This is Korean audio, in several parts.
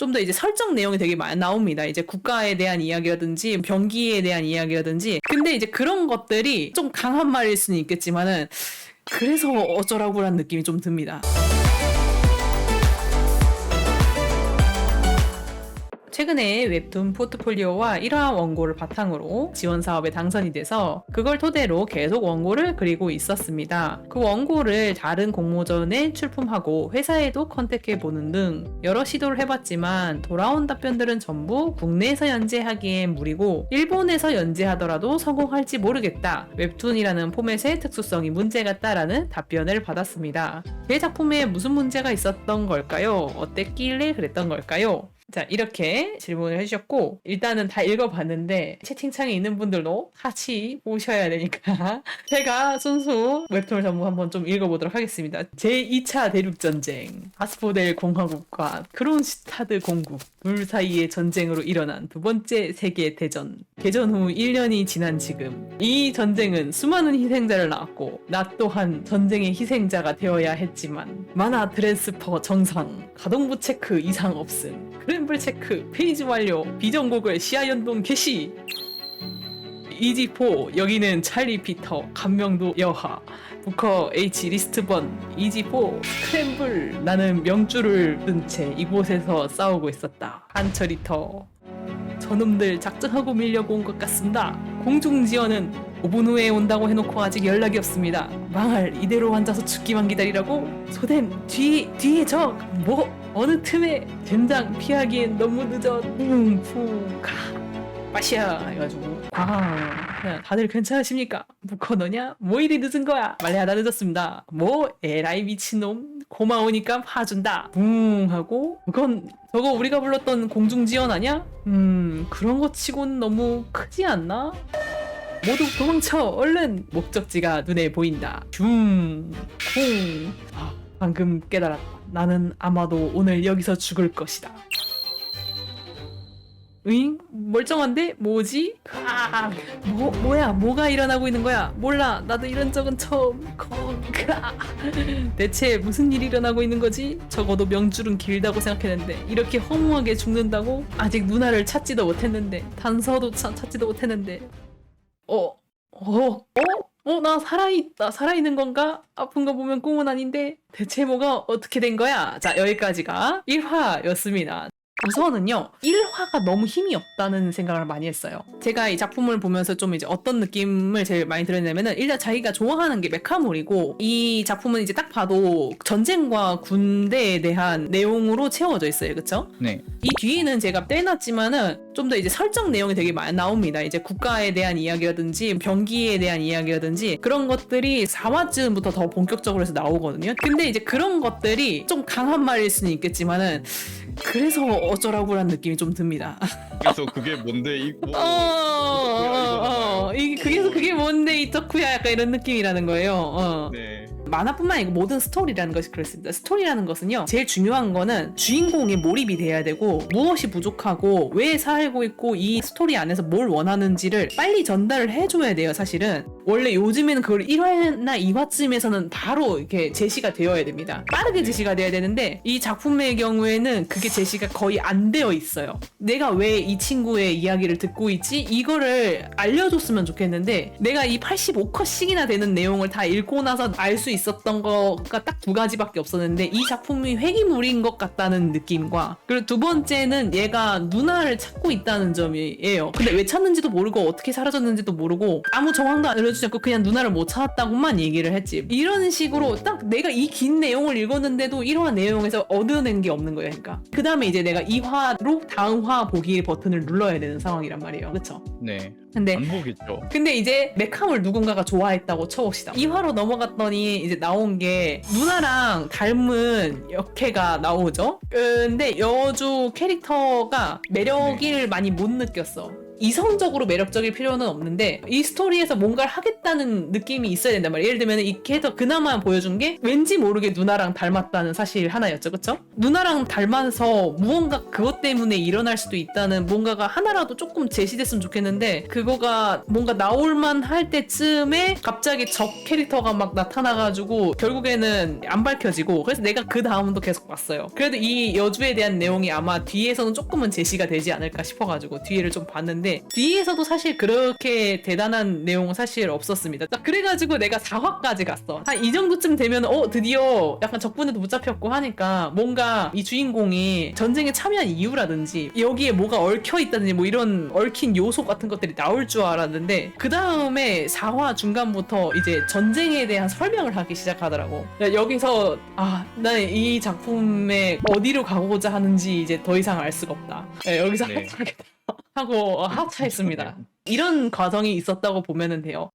좀 더 이제 설정 내용이 되게 많이 나옵니다. 이제 국가에 대한 이야기라든지 병기에 대한 이야기라든지. 근데 이제 그런 것들이 좀 강한 말일 수는 있겠지만은 그래서 어쩌라고라는 느낌이 좀 듭니다. 최근에 웹툰 포트폴리오와 1화 원고를 바탕으로 지원 사업에 당선이 돼서 그걸 토대로 계속 원고를 그리고 있었습니다. 그 원고를 다른 공모전에 출품하고 회사에도 컨택해보는 등 여러 시도를 해봤지만 돌아온 답변들은 전부 국내에서 연재하기엔 무리고 일본에서 연재하더라도 성공할지 모르겠다. 웹툰이라는 포맷의 특수성이 문제 같다라는 답변을 받았습니다. 제 작품에 무슨 문제가 있었던 걸까요? 어땠길래 그랬던 걸까요? 자, 이렇게 질문을 해주셨고 일단은 다 읽어봤는데 채팅창에 있는 분들도 같이 오셔야 되니까 제가 순수 웹툰을 전부 한번 좀 읽어보도록 하겠습니다. 제2차 대륙전쟁, 아스포델 공화국과 크론슈타드 공국 둘 사이의 전쟁으로 일어난 두 번째 세계대전. 개전 후 1년이 지난 지금 이 전쟁은 수많은 희생자를 낳았고 나 또한 전쟁의 희생자가 되어야 했지만 만화 트랜스퍼 정상, 가동부 체크 이상 없음, 스크램블 체크, 페이지 완료, 비정곡을 시야 연동 개시. 이지4 여기는 찰리 피터, 감명도 여하, 부커 H 리스트번, 이지4 스크램블. 나는 명줄을 든 채 이곳에서 싸우고 있었다. 한처리터. 저놈들 작정하고 밀려고 온 것 같습니다. 공중지원은 5분 후에 온다고 해놓고 아직 연락이 없습니다. 망할, 이대로 앉아서 죽기만 기다리라고? 소댐 뒤에 적! 뭐? 어느 틈에? 젠장 피하기엔 너무 늦어. 가 빠시야 해가지고 그냥 다들 괜찮으십니까? 부커 너냐? 뭐 이리 늦은 거야? 말레하다 늦었습니다. 뭐? 에라이 미친놈. 고마우니까 봐준다. 하고 그건 저거 우리가 불렀던 공중지원 아냐? 그런 거 치곤 너무 크지 않나? 모두 도망쳐 얼른. 목적지가 눈에 보인다. 방금 깨달았다. 나는 아마도 오늘 여기서 죽을 것이다. 으잉? 멀쩡한데? 뭐지? 뭐야? 뭐가 일어나고 있는 거야? 몰라. 나도 이런 적은 처음. 대체 무슨 일이 일어나고 있는 거지? 적어도 명줄은 길다고 생각했는데 이렇게 허무하게 죽는다고? 아직 누나를 찾지도 못했는데 단서도 찾지도 못했는데 나 살아있다. 살아있는 건가? 아픈 거 보면 꿈은 아닌데 대체 뭐가 어떻게 된 거야? 자, 여기까지가 1화였습니다. 우선은요, 1화가 너무 힘이 없다는 생각을 많이 했어요. 제가 이 작품을 보면서 좀 이제 어떤 느낌을 제일 많이 들었냐면은 일단 자기가 좋아하는 게 메카몰이고 이 작품은 이제 딱 봐도 전쟁과 군대에 대한 내용으로 채워져 있어요. 그쵸? 네. 이 뒤에는 제가 떼놨지만은 좀 더 이제 설정 내용이 되게 많이 나옵니다. 이제 국가에 대한 이야기라든지 병기에 대한 이야기라든지 그런 것들이 4화쯤부터 더 본격적으로 해서 나오거든요. 근데 이제 그런 것들이 좀 강한 말일 수는 있겠지만은 그래서 어쩌라고라는 느낌이 좀 듭니다. 그래서 그게 뭔데 그게 뭔데 이 덕후야 약간 이런 느낌이라는 거예요. 네. 만화뿐만 아니고 모든 스토리라는 것이 그렇습니다. 스토리라는 것은요, 제일 중요한 거는 주인공에 몰입이 돼야 되고 무엇이 부족하고 왜 살고 있고 이 스토리 안에서 뭘 원하는지를 빨리 전달을 해줘야 돼요. 사실은 원래 요즘에는 그걸 1화나 2화쯤에서는 바로 이렇게 제시가 되어야 됩니다. 빠르게 제시가 돼야 되는데 이 작품의 경우에는 그게 제시가 거의 안 되어 있어요. 내가 왜 이 친구의 이야기를 듣고 있지? 이거를 알려줬으면 좋겠는데 내가 이 85컷씩이나 되는 내용을 다 읽고 나서 알 수 있었던 거가 딱 두 가지밖에 없었는데 이 작품이 회기물인 것 같다는 느낌과 그리고 두 번째는 얘가 누나를 찾고 있다는 점이에요. 근데 왜 찾는지도 모르고 어떻게 사라졌는지도 모르고 아무 정황도 알려주지 않고 그냥 누나를 못 찾았다고만 얘기를 했지. 이런 식으로 딱 내가 이 긴 내용을 읽었는데도 1화 내용에서 얻어낸 게 없는 거예요. 그러니까 그 다음에 이제 내가 2화로 다음 화 보기 버튼을 눌러야 되는 상황이란 말이에요. 그쵸? 네. 근데 안 보겠죠. 근데 이제 메카몰 누군가가 좋아했다고 쳐봅시다. 2화로 넘어갔더니 이제 나온 게 누나랑 닮은 역캐가 나오죠. 근데 여주 캐릭터가 매력을 많이 못 느꼈어. 이성적으로 매력적일 필요는 없는데 이 스토리에서 뭔가를 하겠다는 느낌이 있어야 된단 말이에요. 예를 들면 이 캐릭터 그나마 보여준 게 왠지 모르게 누나랑 닮았다는 사실 하나였죠. 그쵸? 누나랑 닮아서 무언가 그것 때문에 일어날 수도 있다는 뭔가가 하나라도 조금 제시됐으면 좋겠는데 그거가 뭔가 나올만 할 때쯤에 갑자기 적 캐릭터가 막 나타나가지고 결국에는 안 밝혀지고 그래서 내가 그 다음도 계속 봤어요. 그래도 이 여주에 대한 내용이 아마 뒤에서는 조금은 제시가 되지 않을까 싶어가지고 뒤에를 좀 봤는데 뒤에서도 사실 그렇게 대단한 내용은 사실 없었습니다. 그래가지고 내가 4화까지 갔어. 한 이 정도쯤 되면 드디어 약간 적분에도 못 잡혔고 하니까 뭔가 이 주인공이 전쟁에 참여한 이유라든지 여기에 뭐가 얽혀있다든지 뭐 이런 얽힌 요소 같은 것들이 나올 줄 알았는데 그 다음에 4화 중간부터 이제 전쟁에 대한 설명을 하기 시작하더라고. 여기서 난 이 작품에 어디로 가고자 하는지 이제 더 이상 알 수가 없다. 여기서 네. 하차하겠다 하고 하차했습니다. 이런 과정이 있었다고 보면 돼요.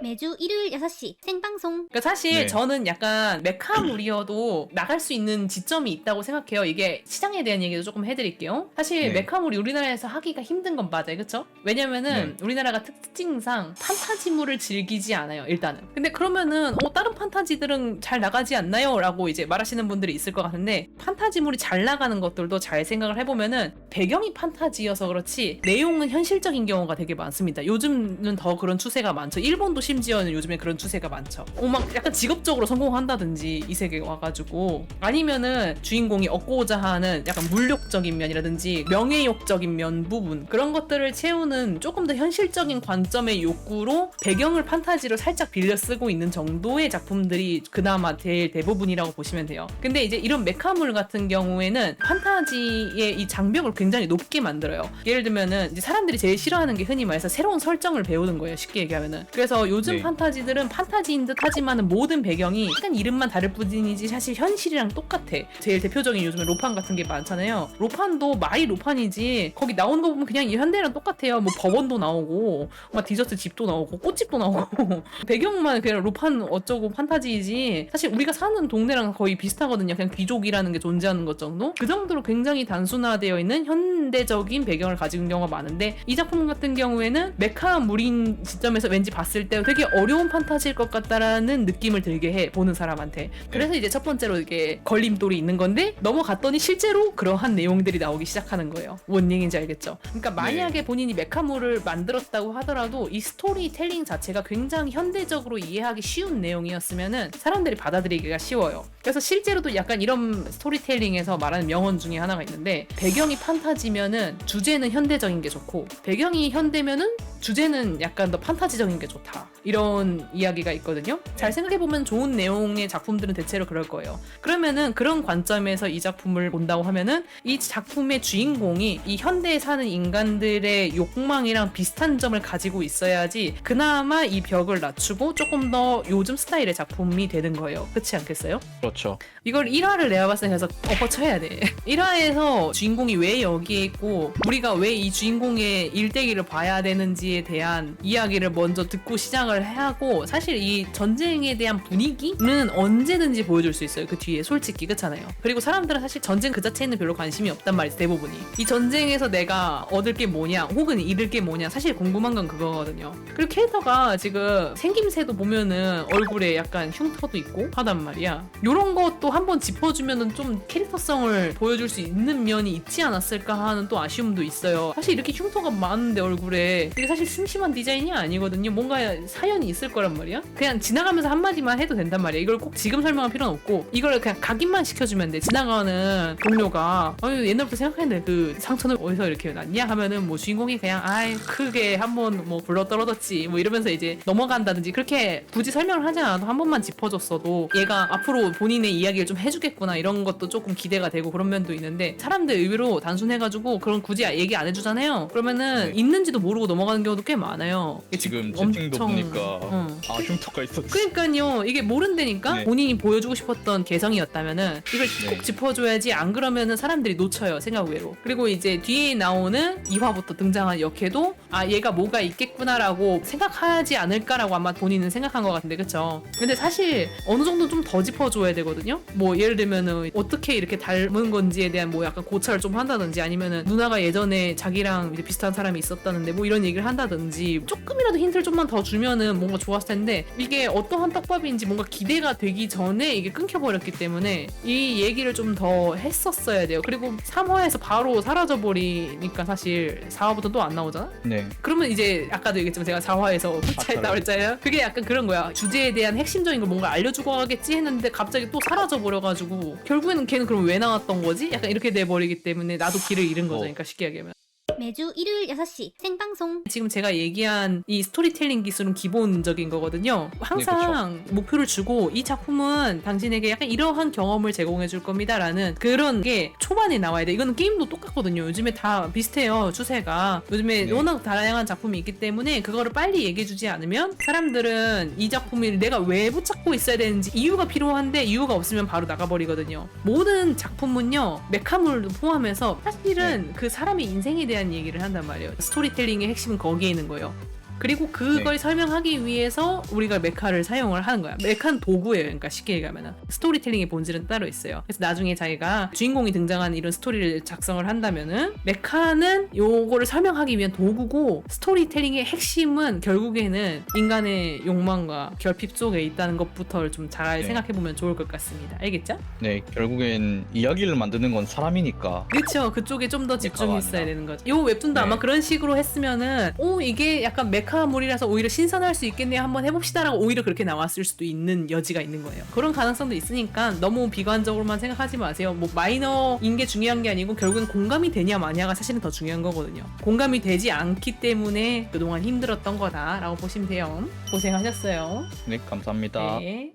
매주 일요일 6시 생방송. 그러니까 사실 네. 저는 약간 메카물이어도 나갈 수 있는 지점이 있다고 생각해요. 이게 시장에 대한 얘기도 조금 해드릴게요. 사실 네. 메카물이 우리나라에서 하기가 힘든 건 맞아요. 그쵸? 왜냐면은 우리나라가 특징상 판타지물을 즐기지 않아요. 일단은. 근데 그러면은 다른 판타지들은 잘 나가지 않나요? 라고 이제 말하시는 분들이 있을 것 같은데 판타지물이 잘 나가는 것들도 잘 생각을 해보면은 배경이 판타지여서 그렇지 내용은 현실적인 경우가 되게 많습니다. 요즘은 더 그런 추세가 많죠. 일본도 심지어는 요즘에 그런 추세가 많죠. 막 약간 직업적으로 성공한다든지 이 세계에 와가지고 아니면은 주인공이 얻고자 하는 약간 물욕적인 면이라든지 명예욕적인 면 부분 그런 것들을 채우는 조금 더 현실적인 관점의 욕구로 배경을 판타지로 살짝 빌려 쓰고 있는 정도의 작품들이 그나마 제일 대부분이라고 보시면 돼요. 근데 이제 이런 메카물 같은 경우에는 판타지의 이 장벽을 굉장히 높게 만들어요. 예를 들면은 이제 사람들이 제일 싫어하는 게 흔히 말해서 새로운 설정을 배우는 거예요. 쉽게 얘기하면은. 그래서 요즘 네. 판타지들은 판타지인 듯 하지만은 모든 배경이 약간 이름만 다를 뿐이지 사실 현실이랑 똑같아. 제일 대표적인 요즘에 로판 같은 게 많잖아요. 로판도 말이 로판이지 거기 나오는 거 보면 그냥 이 현대랑 똑같아요. 뭐 법원도 나오고 막 디저트 집도 나오고 꽃집도 나오고 배경만 그냥 로판 어쩌고 판타지이지 사실 우리가 사는 동네랑 거의 비슷하거든요. 그냥 귀족이라는 게 존재하는 것 정도? 그 정도로 굉장히 단순화되어 있는 현대적인 배경을 가지고 있는 경우가 많은데 이 작품 같은 경우에는 메카물인 시점에서 왠지 봤을 때 되게 어려운 판타지일 것 같다라는 느낌을 들게 해 보는 사람한테. 그래서 이제 첫 번째로 이게 걸림돌이 있는 건데 넘어갔더니 실제로 그러한 내용들이 나오기 시작하는 거예요. 뭔 얘기인지 알겠죠? 그러니까 만약에 본인이 메카물을 만들었다고 하더라도 이 스토리텔링 자체가 굉장히 현대적으로 이해하기 쉬운 내용이었으면은 사람들이 받아들이기가 쉬워요. 그래서 실제로도 약간 이런 스토리텔링에서 말하는 명언 중에 하나가 있는데 배경이 판타지면은 주제는 현대적인 게 좋고 배경이 현대면은 주제는 약간 더 판타지적인 게 좋다. 이런 이야기가 있거든요. 잘 생각해보면 좋은 내용의 작품들은 대체로 그럴 거예요. 그러면은 그런 관점에서 이 작품을 본다고 하면은 이 작품의 주인공이 이 현대에 사는 인간들의 욕망이랑 비슷한 점을 가지고 있어야지 그나마 이 벽을 낮추고 조금 더 요즘 스타일의 작품이 되는 거예요. 그렇지 않겠어요? 그렇죠. 이걸 1화를 내가 봤을 때 그래서 엎어쳐야 돼. 1화에서 주인공이 왜 여기에 있고 우리가 왜 이 주인공의 일대기를 봐야 되는지에 대한 이야기를 먼저 듣고 시작을 하고 사실 이 전쟁에 대한 분위기는 언제든지 보여줄 수 있어요. 그 뒤에 솔직히 그렇잖아요. 그리고 사람들은 사실 전쟁 그 자체에는 별로 관심이 없단 말이지 대부분이. 이 전쟁에서 내가 얻을 게 뭐냐 혹은 잃을 게 뭐냐 사실 궁금한 건 그거거든요. 그리고 캐릭터가 지금 생김새도 보면은 얼굴에 약간 흉터도 있고 하단 말이야. 요런 것도 한번 짚어주면은 좀 캐릭터성을 보여줄 수 있는 면이 있지 않았을까 하는 또 아쉬움도 있어요. 사실 이렇게 흉터가 많은데 얼굴에 이게 사실 심심한 디자인이 아니거든요. 뭔가 사연이 있을 거란 말이야. 그냥 지나가면서 한마디만 해도 된단 말이야. 이걸 꼭 지금 설명할 필요는 없고 이걸 그냥 각인만 시켜주면 돼. 지나가는 동료가 옛날부터 생각했는데 그 상처는 어디서 이렇게 났냐 하면은 뭐 주인공이 그냥 크게 한번 뭐 굴러 떨어졌지 뭐 이러면서 이제 넘어간다든지 그렇게 굳이 설명을 하지 않아도 한 번만 짚어줬어도 얘가 앞으로 본인의 이야기를 좀 해주겠구나 이런 것도 조금 기대가 되고 그런 면도 있는데 사람들 의외로 단순해가지고 그런 굳이 얘기 안 해주잖아요. 그러면은 있는지도 모르고 넘어가는 경우도 꽤 많아요. 지금 채팅도 보니까 흉터가 있었지. 그러니까요. 이게 모른다니까 네. 본인이 보여주고 싶었던 개성이었다면은 이걸 꼭 짚어줘야지 안 그러면은 사람들이 놓쳐요. 생각 외로. 그리고 이제 뒤에 나오는 2화부터 등장한 역해도 얘가 뭐가 있겠구나라고 생각하지 않을까라고 아마 본인은 생각한 것 같은데 그쵸? 근데 사실 어느 정도 좀 더 짚어줘야 되거든요. 뭐 예를 들면은 어떻게 이렇게 닮은 건지에 대한 뭐 약간 고찰을 좀 한다든지 아니면은 아니면은 누나가 예전에 자기랑 이제 비슷한 사람이 있었다는데 뭐 이런 얘기를 한다든지 조금이라도 힌트를 좀만 더 주면은 뭔가 좋았을 텐데 이게 어떠한 떡밥인지 뭔가 기대가 되기 전에 이게 끊겨버렸기 때문에 이 얘기를 좀 더 했었어야 돼요. 그리고 3화에서 바로 사라져버리니까 사실 4화부터 또 안 나오잖아? 네. 그러면 이제 아까도 얘기했지만 제가 4화에서 흑차했다고 했잖아요. 그게 약간 그런 거야. 주제에 대한 핵심적인 걸 뭔가 알려주고 하겠지 했는데 갑자기 또 사라져버려가지고 결국에는 걔는 그럼 왜 나왔던 거지? 약간 이렇게 돼버리기 때문에 나도 길을 잃은 거죠. 그러니까 쉽게 얘기하면. 매주 일요일 6시 생방송. 지금 제가 얘기한 이 스토리텔링 기술은 기본적인 거거든요. 항상 목표를 주고 이 작품은 당신에게 약간 이러한 경험을 제공해 줄 겁니다 라는 그런 게 초반에 나와야 돼. 이거는 게임도 똑같거든요. 요즘에 다 비슷해요. 추세가. 요즘에 네. 워낙 다양한 작품이 있기 때문에 그거를 빨리 얘기해 주지 않으면 사람들은 이 작품을 내가 왜 붙잡고 있어야 되는지 이유가 필요한데 이유가 없으면 바로 나가버리거든요. 모든 작품은요. 메카물도 포함해서 사실은 그 사람의 인생에 대한 얘기를 한단 말이에요. 스토리텔링의 핵심은 거기에 있는 거예요. 그리고 그걸 설명하기 위해서 우리가 메카를 사용을 하는 거야. 메카는 도구예요. 그러니까 쉽게 얘기하면 스토리텔링의 본질은 따로 있어요. 그래서 나중에 자기가 주인공이 등장하는 이런 스토리를 작성을 한다면은 메카는 요거를 설명하기 위한 도구고 스토리텔링의 핵심은 결국에는 인간의 욕망과 결핍 속에 있다는 것부터 좀 잘 생각해보면 좋을 것 같습니다. 알겠죠? 네, 결국엔 이야기를 만드는 건 사람이니까. 그렇죠. 그쪽에 좀 더 집중했어야 아니라. 되는 거죠. 요 웹툰도 아마 네. 그런 식으로 했으면은 이게 약간 메카물이라서 오히려 신선할 수 있겠네 한번 해봅시다라고 오히려 그렇게 나왔을 수도 있는 여지가 있는 거예요. 그런 가능성도 있으니까 너무 비관적으로만 생각하지 마세요. 뭐 마이너인 게 중요한 게 아니고 결국은 공감이 되냐 마냐가 사실은 더 중요한 거거든요. 공감이 되지 않기 때문에 그동안 힘들었던 거다라고 보시면 돼요. 고생하셨어요. 네, 감사합니다. 네.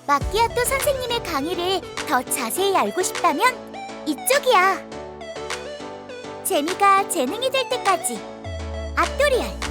마끼아또 선생님의 강의를 더 자세히 알고 싶다면 이쪽이야. 재미가 재능이 될 때까지. 아토리얼.